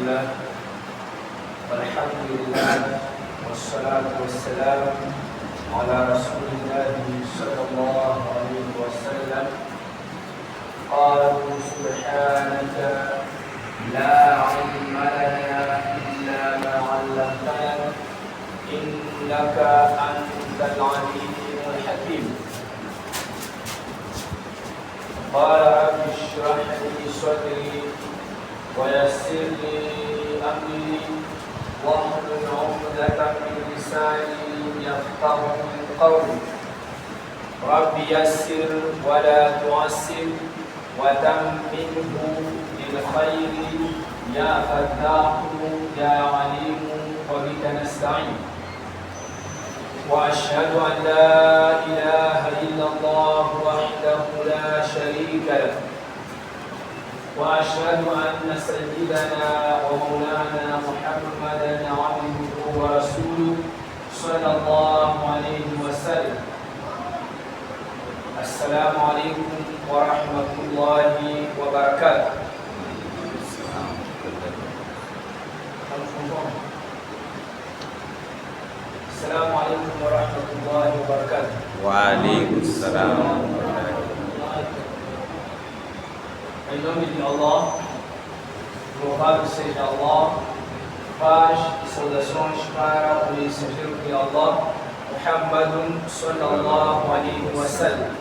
الله والحمد لله والصلاة والسلام على رسول الله صلى الله عليه وسلم. قالوا سبحانك لا علم لنا إلا ما علمتنا إنك أنت العليم الحكيم. قال رب اشرح لي صدري ويسر لي أمري واحلل عقدة من لساني يفقهوا قولي. رب يسر ولا تعسر وتممه بالخير يا فتاح يا عليم وبك نستعين. وأشهد أن لا إله إلا الله وحده لا شريك له، وأشهد أن سيدنا ومولانا محمدا عبده ورسوله صلى الله عليه وسلم. السلام عليكم ورحمة الله وبركاته. السلام عليكم ورحمة الله وبركاته. وعليكم السلام. Em nome de Allah, louvado seja Allah, paz e saudações para o mensageiro de Allah, Muhammadun sallallahu alaihi wa sallam.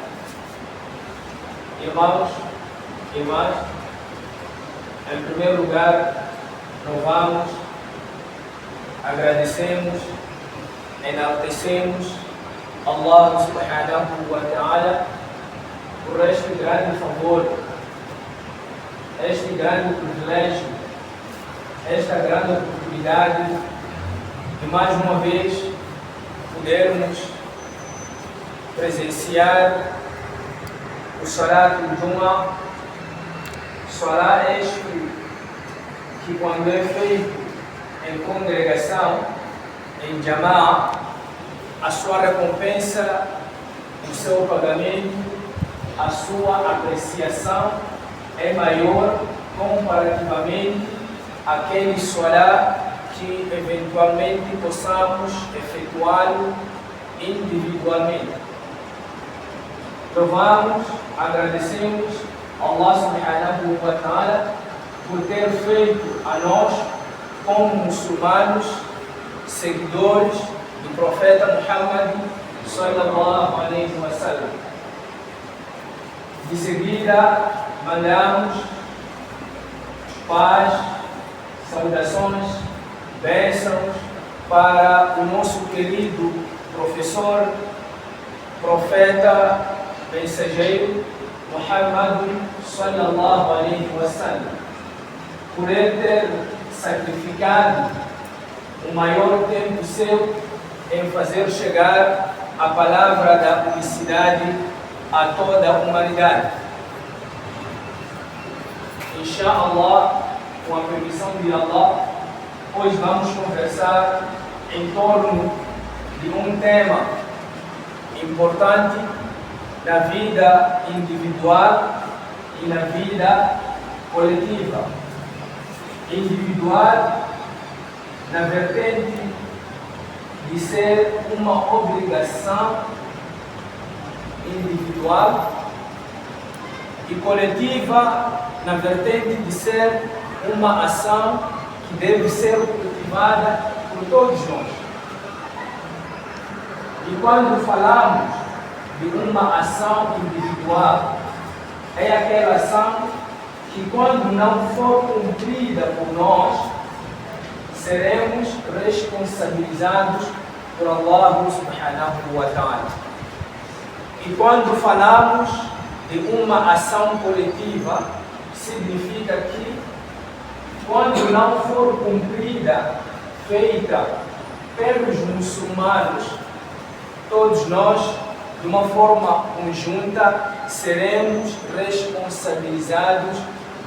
Irmãos, irmãs, em primeiro lugar, louvamos, agradecemos, enaltecemos Allah subhanahu wa ta'ala por este grande favor, este grande privilégio, esta grande oportunidade de mais uma vez podermos presenciar o Salat al-Jumu'ah, Salat este que quando é feito em congregação, em Jama'a, a sua recompensa, o seu pagamento, a sua apreciação é maior comparativamente àquele Salat que eventualmente possamos efetuá-lo individualmente. Louvamos, agradecemos Allah subhanahu wa ta'ala por ter feito a nós, como muçulmanos, seguidores do profeta Muhammad sallallahu alaihi wa sallam. De seguida, mandamos paz, saudações, bênçãos para o nosso querido professor, profeta, mensageiro Muhammad sallallahu alaihi wa sallam, por ele ter sacrificado o maior tempo seu em fazer chegar a palavra da unicidade a toda a humanidade. Inshallah, com a permissão de Allah, hoje vamos conversar em torno de um tema importante na vida individual e na vida coletiva. Individual na vertente de ser uma obrigação individual e coletiva na vertente de ser uma ação que deve ser cultivada por todos nós. E quando falamos de uma ação individual, é aquela ação que, quando não for cumprida por nós, seremos responsabilizados por Allah subhanahu wa ta'ala. E quando falamos de uma ação coletiva, significa que, quando não for cumprida, feita pelos muçulmanos, todos nós, de uma forma conjunta, seremos responsabilizados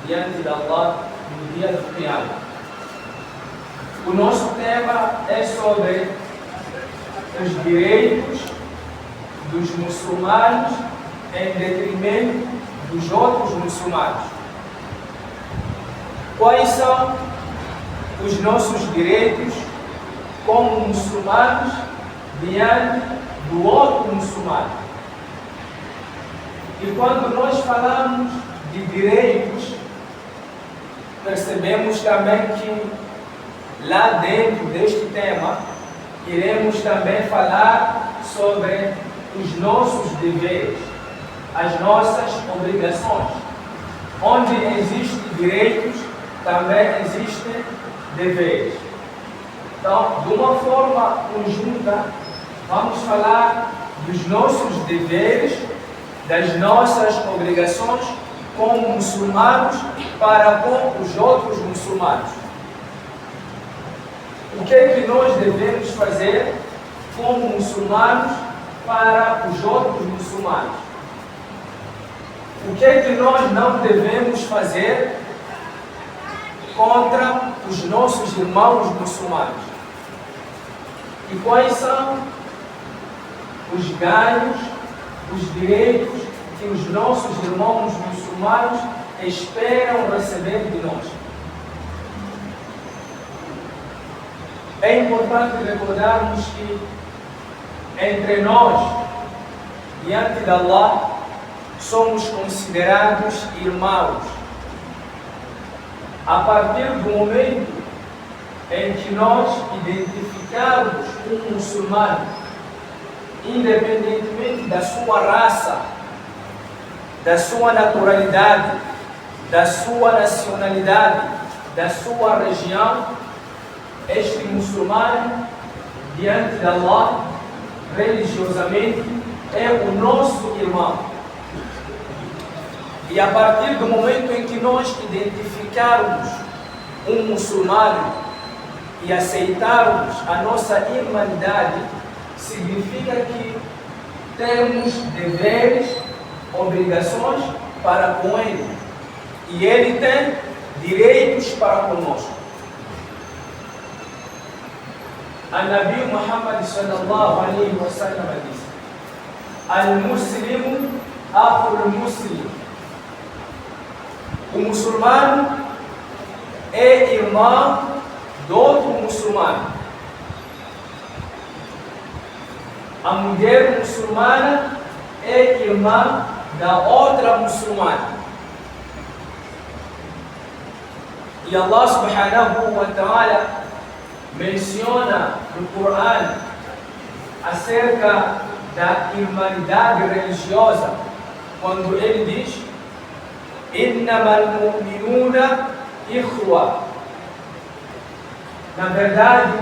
diante de Allah no dia do Qiyamah. O nosso tema é sobre os direitos dos muçulmanos em detrimento dos outros muçulmanos. Quais são os nossos direitos como muçulmanos diante do outro muçulmano. E quando nós falamos de direitos, percebemos também que lá dentro deste tema iremos também falar sobre os nossos deveres, as nossas obrigações. Onde existem direitos, também existem deveres. Então, de uma forma conjunta, vamos falar dos nossos deveres, das nossas obrigações como muçulmanos para com os outros muçulmanos. O que é que nós devemos fazer como muçulmanos para os outros muçulmanos? O que é que nós não devemos fazer contra os nossos irmãos muçulmanos? E quais são os ganhos, os direitos que os nossos irmãos muçulmanos esperam receber de nós? É importante recordarmos que entre nós, diante de Allah, somos considerados irmãos. A partir do momento em que nós identificarmos um muçulmano, independentemente da sua raça, da sua naturalidade, da sua nacionalidade, da sua região, este muçulmano, diante de Allah, religiosamente, é o nosso irmão. E a partir do momento em que nós identificarmos um muçulmano e aceitarmos a nossa irmandade, significa que temos deveres, obrigações para com ele. E ele tem direitos para conosco. A Nabi Muhammad sallallahu alaihi wasallam disse: Al-Muslimu akhul Muslim. O muçulmano é irmão do outro muçulmano. A mulher muçulmana é irmã da outra muçulmana. E Allah subhanahu wa ta'ala menciona no Corão acerca da irmandade religiosa, quando ele diz: Innamal mu'minuna ikhwa. Na verdade,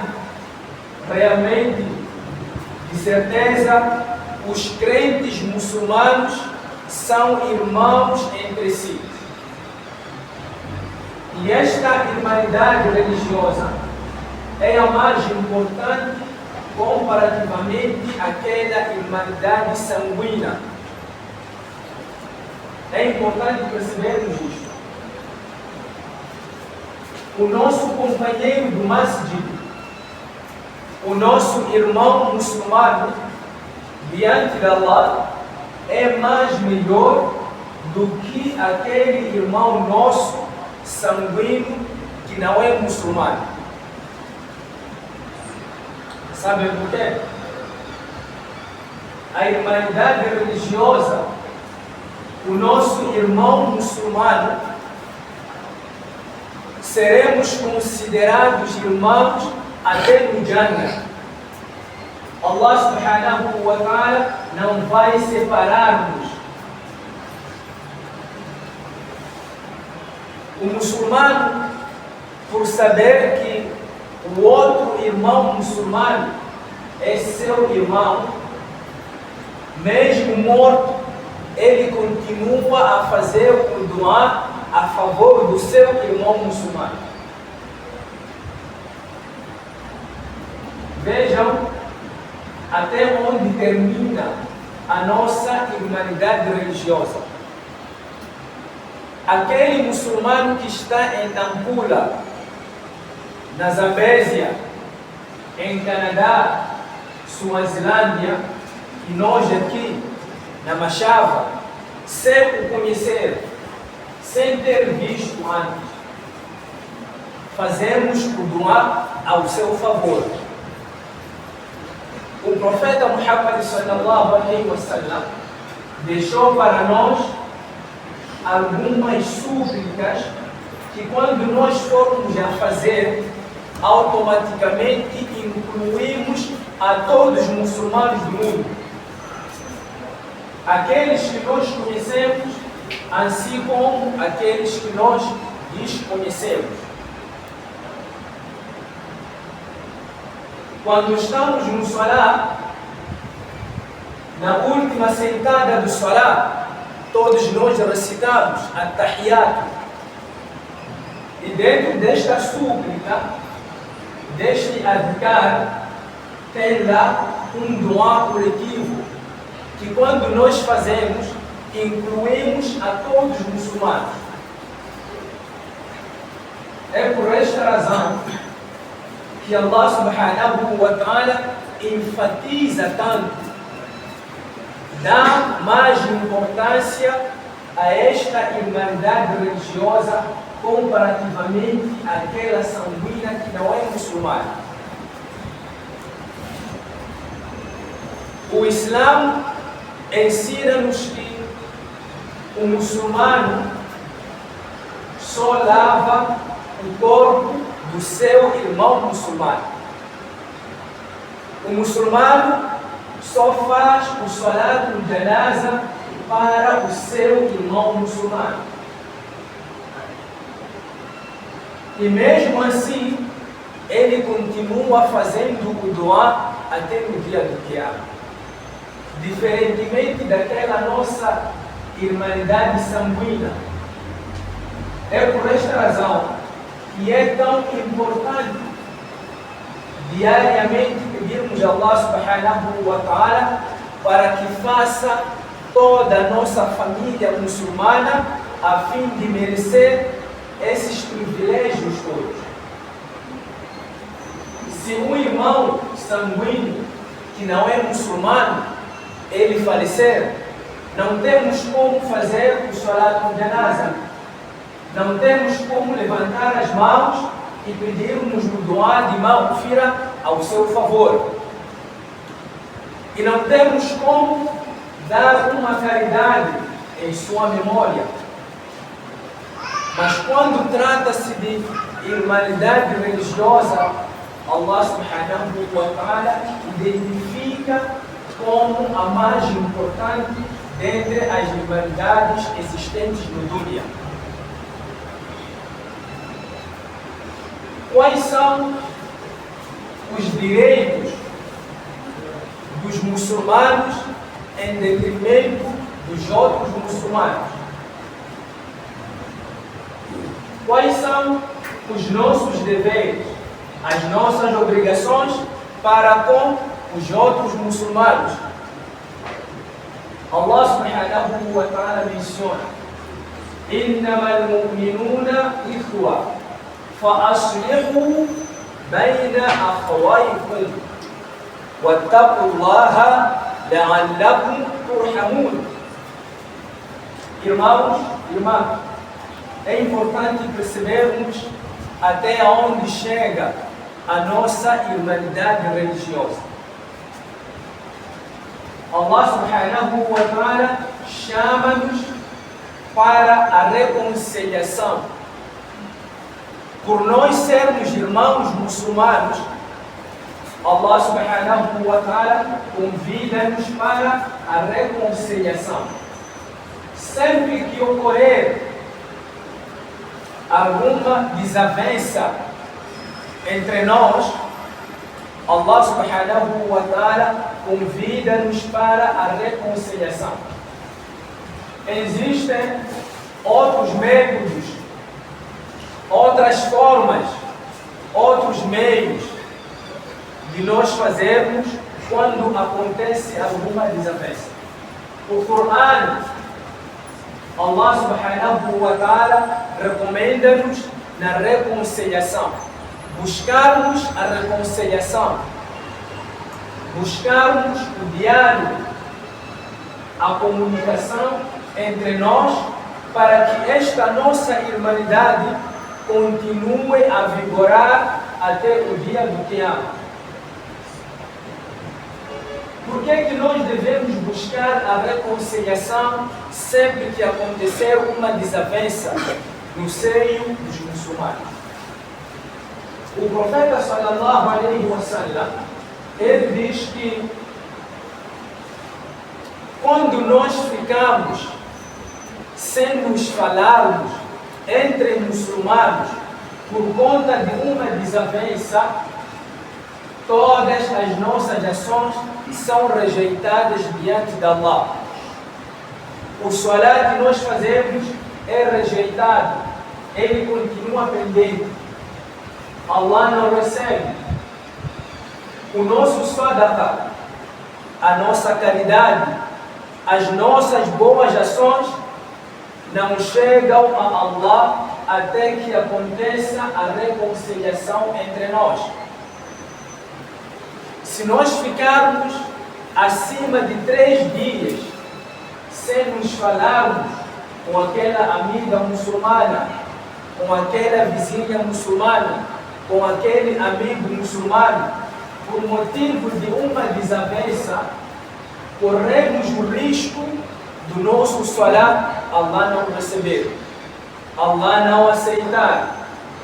realmente, de certeza, os crentes muçulmanos são irmãos entre si. E esta irmandade religiosa é a mais importante comparativamente àquela irmandade sanguínea. É importante percebermos isto. O nosso companheiro do masjid, o nosso irmão muçulmano, diante de Allah, é mais melhor do que aquele irmão nosso sanguíneo que não é muçulmano. Sabem por quê? A irmandade religiosa, o nosso irmão muçulmano, seremos considerados irmãos até no Jannah. Allah subhanahu wa ta'ala não vai separar-nos. O muçulmano, por saber que o outro irmão muçulmano é seu irmão, mesmo morto, ele continua a fazer o duá a favor do seu irmão muçulmano. Vejam até onde termina a nossa irmandade religiosa. Aquele muçulmano que está em Nampula, na Zambésia, em Canadá, Suazilândia, e nós aqui na Machava, sem o conhecer, sem ter visto antes. fazemos o dua ao seu favor. O profeta Muhammad sallallahu alaihi wasallam deixou para nós algumas súplicas que, quando nós formos a fazer, automaticamente incluímos a todos os muçulmanos do mundo, aqueles que nós conhecemos, assim como aqueles que nós desconhecemos. Quando estamos no Salah, na última sentada do Salah, todos nós recitamos At-Tahiyat. E dentro desta súplica, deste adhkar, tem lá um dua coletivo, que quando nós fazemos, incluímos a todos os muçulmanos. É por esta razão que Allah subhanahu wa ta'ala enfatiza tanto, dá mais importância a esta irmandade religiosa comparativamente àquela sanguínea que não é muçulmana. O Islã ensina-nos que o muçulmano só lava o corpo do seu irmão muçulmano. O muçulmano só faz o salat al-janaza para o seu irmão muçulmano. E mesmo assim, ele continua fazendo o dua até no dia do Qiyamah. Diferentemente daquela nossa irmandade sanguínea. É por esta razão que é tão importante diariamente pedirmos a Allah subhanahu wa ta'ala para que faça toda a nossa família muçulmana a fim de merecer esses privilégios todos. Se um irmão sanguíneo que não é muçulmano, ele falecer, não temos como fazer o salat al-janaza, não temos como levantar as mãos e pedirmos no dua de maghfira ao seu favor. E não temos como dar uma caridade em sua memória. Mas quando trata-se de irmandade religiosa, Allah subhanahu wa ta'ala identifica como a mais importante dentre as irmandades existentes no dunya. Quais são os direitos dos muçulmanos em detrimento dos outros muçulmanos? Quais são os nossos deveres, as nossas obrigações para com os outros muçulmanos? Allah subhanahu wa ta'ala menciona: innamal mu'minuna ikhwa فأصلحوا بين أخويكم واتقوا الله لعلكم ترحمون. Irmãos, irmãs, é importante percebermos até onde chega a nossa irmandade religiosa. Allah subhanahu wa ta'ala chama-nos para a reconciliação. Por nós sermos irmãos muçulmanos, Allah subhanahu wa ta'ala convida-nos para a reconciliação. Sempre que ocorrer alguma desavença entre nós, Allah subhanahu wa ta'ala convida-nos para a reconciliação. Existem outros métodos, outras formas, outros meios de nós fazermos quando acontece alguma desavença. O Corão, Allah subhanahu wa ta'ala recomenda-nos na reconciliação, buscarmos a reconciliação, buscarmos o diálogo, a comunicação entre nós, para que esta nossa irmandade continue a vigorar até o dia do Quiyama. Por que que nós devemos buscar a reconciliação sempre que acontecer uma desavença no seio dos muçulmanos? O profeta sallallahu alaihi wasallam, ele diz que quando nós ficamos sem nos falarmos entre muçulmanos por conta de uma desavença, todas as nossas ações são rejeitadas diante de Allah. O salat que nós fazemos é rejeitado, ele continua pendente. Allah não recebe. O nosso sadaqa, a nossa caridade, as nossas boas ações não chegam a Allah até que aconteça a reconciliação entre nós. Se nós ficarmos acima de 3 dias sem nos falarmos com aquela amiga muçulmana, com aquela vizinha muçulmana, com aquele amigo muçulmano, por motivo de uma desavença, corremos o risco do nosso salat Allah não receber, Allah não aceitar.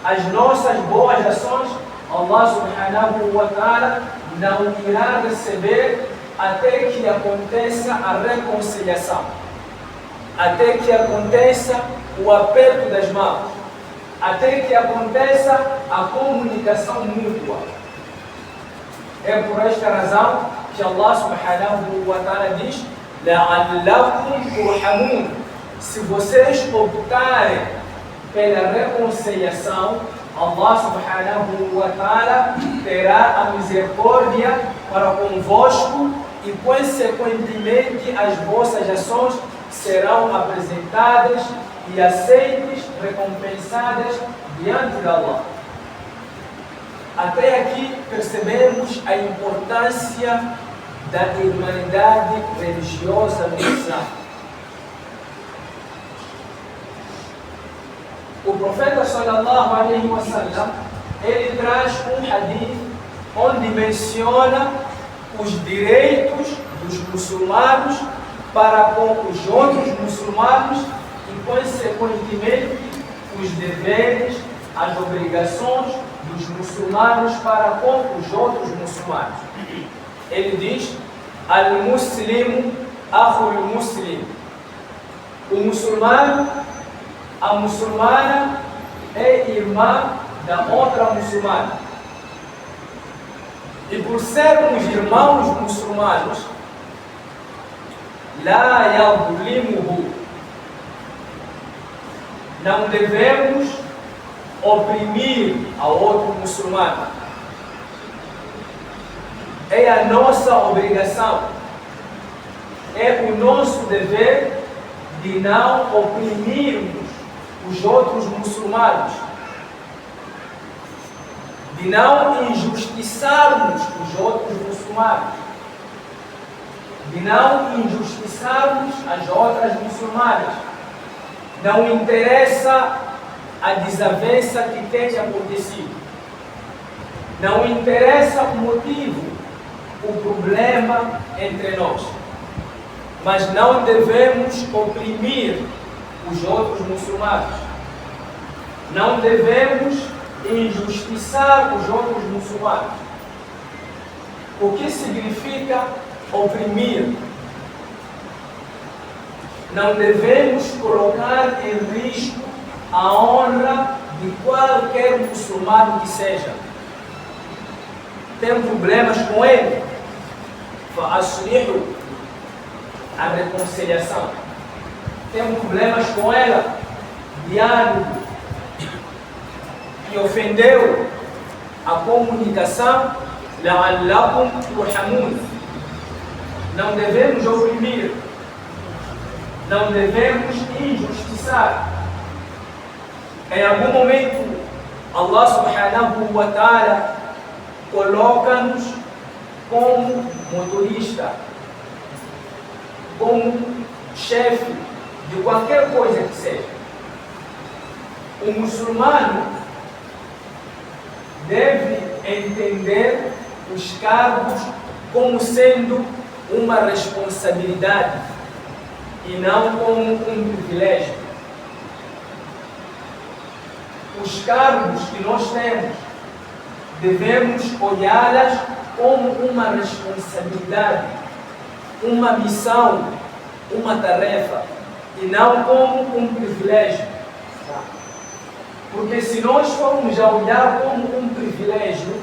As nossas boas ações, Allah subhanahu wa ta'ala não irá receber até que aconteça a reconciliação, até que aconteça o aperto das mãos, até que aconteça a comunicação mútua. É por esta razão que Allah subhanahu wa ta'ala diz: لَعَلَّكُمْ تُرْحَمُونَ. Se vocês optarem pela reconciliação, Allah subhanahu wa ta'ala terá a misericórdia para convosco e, consequentemente, as vossas ações serão apresentadas e aceitas, recompensadas diante de Allah. Até aqui percebemos a importância da irmandade religiosa no Islã. O profeta sallallahu alaihi wasallam, ele traz um hadith onde menciona os direitos dos muçulmanos para com os outros muçulmanos e, consequentemente, os deveres, as obrigações dos muçulmanos para com os outros muçulmanos. Ele diz: Al-Muslimu akhul muslim. O muçulmano, a muçulmana é irmã da outra muçulmana. E por sermos irmãos muçulmanos, la yadlimuhu, não devemos oprimir a outro muçulmano. É a nossa obrigação, é o nosso dever de não oprimirmos os outros muçulmanos, de não injustiçarmos os outros muçulmanos, de não injustiçarmos as outras muçulmanas. Não interessa a desavença que tenha acontecido, não interessa o motivo, o problema entre nós, mas não devemos oprimir os outros muçulmanos, não devemos injustiçar os outros muçulmanos. O que significa oprimir? Não devemos colocar em risco a honra de qualquer muçulmano que seja. Tem problemas com ele? Fa'aslihu, a reconciliação. Tem problemas com ela? Diálogo. Que ofendeu a comunicação? La'allakum turhamun. Não devemos oprimir, não devemos injustiçar. Em algum momento, Allah subhanahu wa ta'ala coloca-nos como motorista, como chefe de qualquer coisa que seja. O muçulmano deve entender os cargos como sendo uma responsabilidade e não como um privilégio. Os cargos que nós temos, devemos olhá-las como uma responsabilidade, uma missão, uma tarefa, e não como um privilégio. Porque se nós formos a olhar como um privilégio,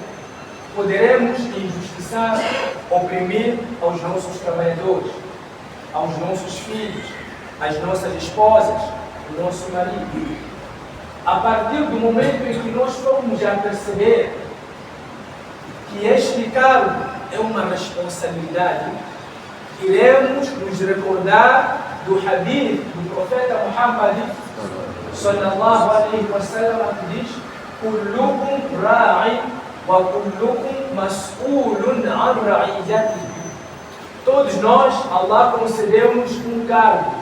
poderemos injustiçar, oprimir aos nossos trabalhadores, aos nossos filhos, às nossas esposas, o nosso marido. A partir do momento em que nós formos a perceber que este cargo é uma responsabilidade, iremos nos recordar do hadith do profeta Muhammad sallallahu alaihi wasallam, que diz: "Kullukum ra'in wa kullukum mas'ulun an ra'iyatihi." Todos nós, Allah concedeu-nos um cargo,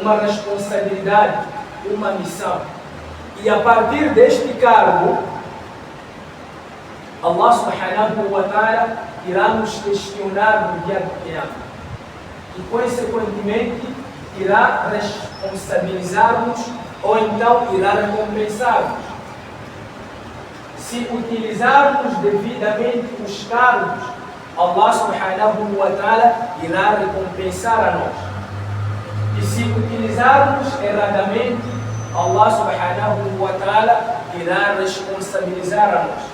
uma responsabilidade, uma missão. E a partir deste cargo, Allah subhanahu wa ta'ala irá nos questionar no dia do Qiyamah. E consequentemente irá responsabilizar-nos ou então irá recompensar-nos. Se utilizarmos devidamente os cargos, Allah subhanahu wa ta'ala irá recompensar a nós. E se utilizarmos erradamente, Allah subhanahu wa ta'ala irá responsabilizar a nós.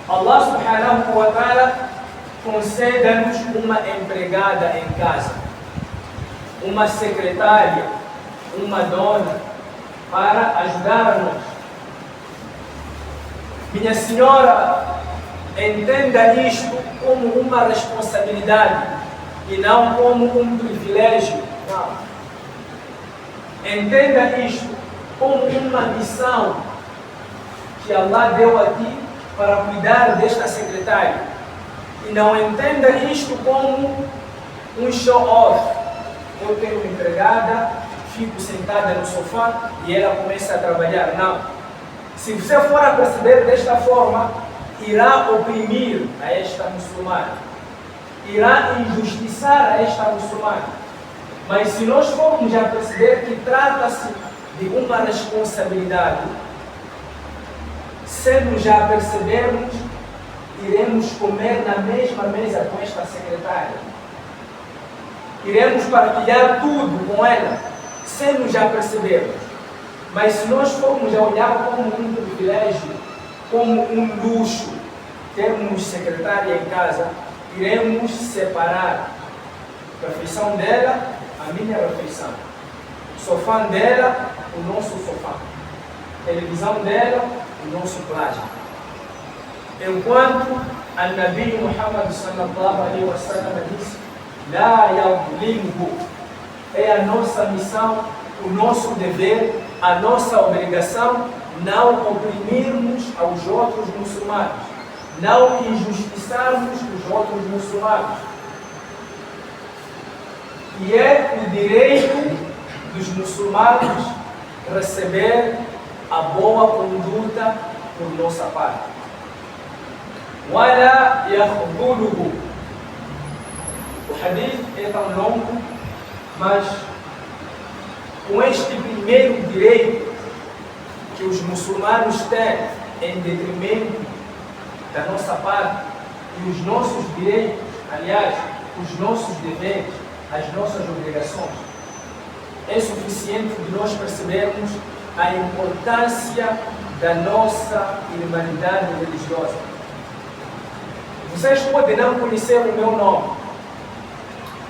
Allah subhanahu wa ta'ala conceda-nos uma empregada em casa, uma secretária, uma dona, para ajudar a nós. Minha senhora, entenda isto como uma responsabilidade e não como um privilégio. Não. Entenda isto como uma missão que Allah deu a ti para cuidar desta secretária. E não entenda isto como um show-off. Eu tenho uma empregada, fico sentada no sofá e ela começa a trabalhar. Não. Se você for a perceber desta forma, irá oprimir a esta muçulmana, irá injustiçar a esta muçulmana. Mas se nós formos a perceber que trata-se de uma responsabilidade, se nos já percebermos, iremos comer na mesma mesa com esta secretária. Iremos partilhar tudo com ela, sem nos já percebermos. Mas se nós formos a olhar como um privilégio, como um luxo, termos secretária em casa, iremos separar a refeição dela, a minha refeição. O sofá dela, o nosso sofá. A televisão dela, o nosso plástico. Enquanto a Nabi Muhammad sallallahu alaihi wasallam disse: "La yadlimhu", é a nossa missão, o nosso dever, a nossa obrigação, não oprimirmos aos outros muçulmanos, não injustiçarmos os outros muçulmanos. E é o direito dos muçulmanos receber a boa conduta por nossa parte. وَلَا يَخْذُلُهُ. O hadith é tão longo, mas com este primeiro direito que os muçulmanos têm em detrimento da nossa parte, e os nossos direitos, aliás, os nossos deveres, as nossas obrigações, é suficiente de nós percebermos a importância da nossa irmandade religiosa. Vocês podem não conhecer o meu nome,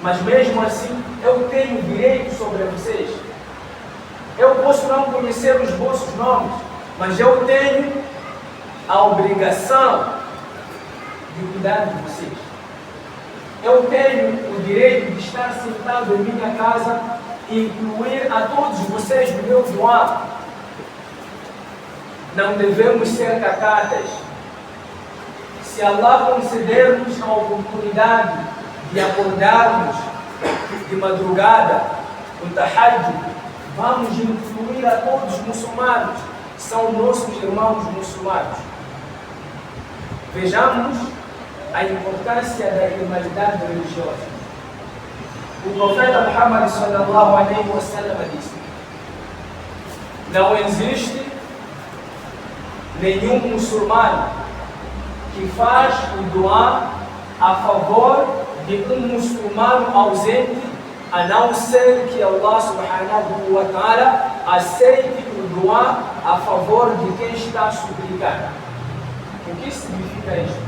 mas mesmo assim eu tenho direito sobre vocês. Eu posso não conhecer os vossos nomes, mas eu tenho a obrigação de cuidar de vocês. Eu tenho o direito de estar sentado em minha casa e incluir a todos vocês no meu doar. Não devemos ser cacatas. Se Allah conceder-nos a oportunidade de acordarmos de madrugada, no tahajjud, vamos incluir a todos os muçulmanos, são nossos irmãos muçulmanos. Vejamos a importância da irmandade religiosa. O profeta Muhammad sallallahu alaihi wasallam disse: não existe nenhum muçulmano que faz o duá a favor de um muçulmano ausente, a não ser que Allah subhanahu wa ta'ala aceite o duá a favor de quem está a suplicar. O que significa isto?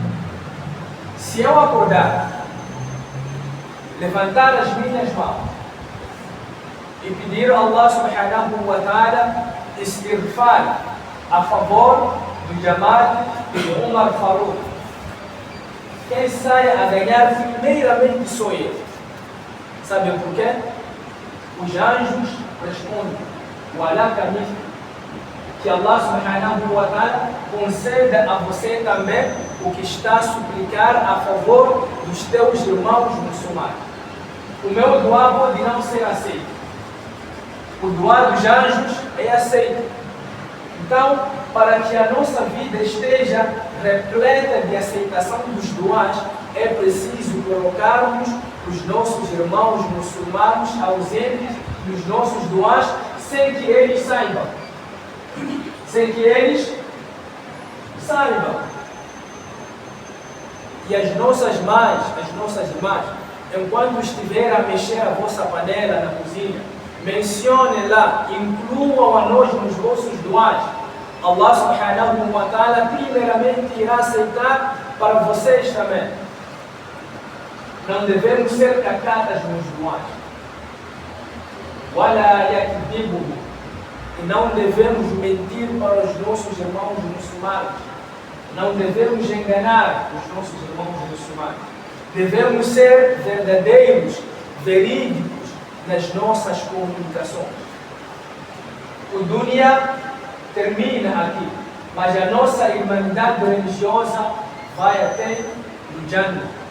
Se eu acordar, levantar as minhas mãos e pedir a Allah subhanahu wa ta'ala istighfar a favor do Jamal e do Umar Farouk, quem sai a ganhar primeiramente sou eu. Sabem por quê? Os anjos respondem: que Allah subhanahu wa ta'ala conceda a você também o que está a suplicar a favor dos teus irmãos muçulmanos. O meu duá pode não ser aceito. O duá dos anjos é aceito. Então, para que a nossa vida esteja repleta de aceitação dos duás, é preciso colocarmos os nossos irmãos muçulmanos ausentes nos nossos duás, sem que eles saibam. Sem que eles saibam. E as nossas mães, as nossas irmãs, enquanto estiver a mexer a vossa panela na cozinha, mencione lá, incluam a nós nos vossos duás. Allah subhanahu wa ta'ala primeiramente irá aceitar para vocês também. Não devemos ser cacatas nos duás. Wala yakdibuhu. E não devemos mentir para os nossos irmãos muçulmanos. Não devemos enganar os nossos irmãos muçulmanos. Devemos ser verdadeiros, verídicos nas nossas comunicações. O dunya termina aqui, mas a nossa irmandade religiosa vai até o Jannah.